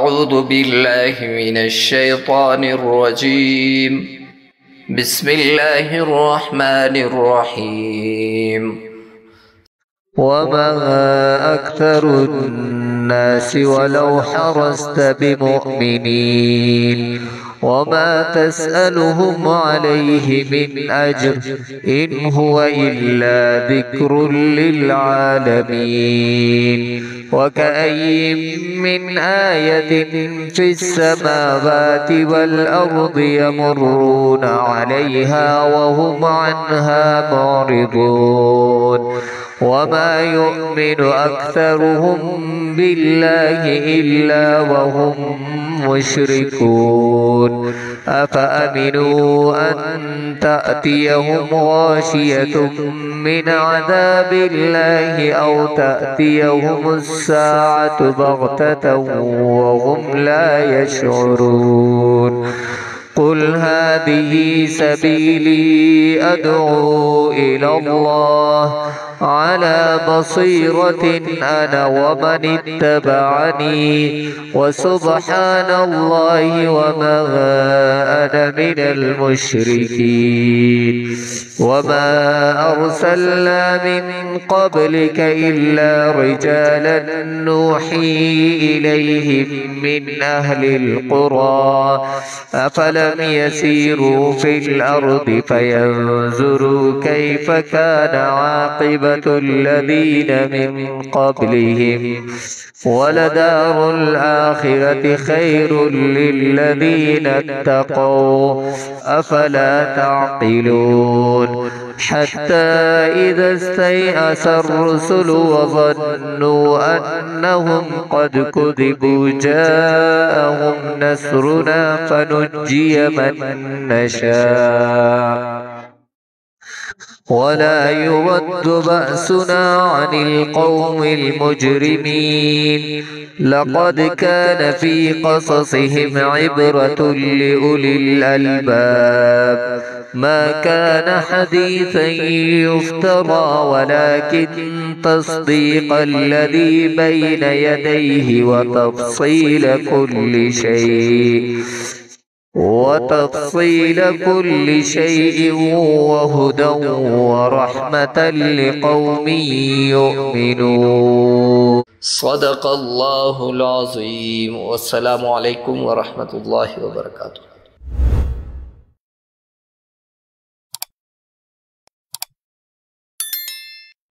أعوذ بالله من الشيطان الرجيم. بسم الله الرحمن الرحيم. وما أكثر الناس ولو حرصت بمؤمنين وما تسألهم عليه من أجر إن هو إلا ذكر للعالمين. وكأي من آية في السماوات والأرض يمرون عليها وهم عنها معرضون وما يؤمن أكثرهم بالله إلا وهم مشركون. أفأمنوا أن تأتيهم غاشية من عذاب الله أو تأتيهم الساعة بغتة وهم لا يشعرون. قل هذه سبيلي أدعو إلى الله على بصيرة أنا ومن اتبعني وسبحان الله وما أنا من المشركين. وما أرسلنا من قبلك إلا رجالا نوحي إليهم من أهل القرى أفلم يسيروا في الأرض فينظروا كيف كان عاقبة الذين من قبلهم ولدار الآخرة خير للذين اتقوا أفلا تعقلون. حتى إذا استيأس الرسل وظنوا أنهم قد كذبوا جاءهم نصرنا فنجي من نشاء ولا يرد بأسنا عن القوم المجرمين. لقد كان في قصصهم عبرة لأولي الألباب ما كان حديثا يفترى ولكن تصديق الذي بين يديه وتفصيل كل شيء وهدى ورحمة لقوم يؤمنون. صدق الله العظيم. والسلام عليكم ورحمة الله وبركاته.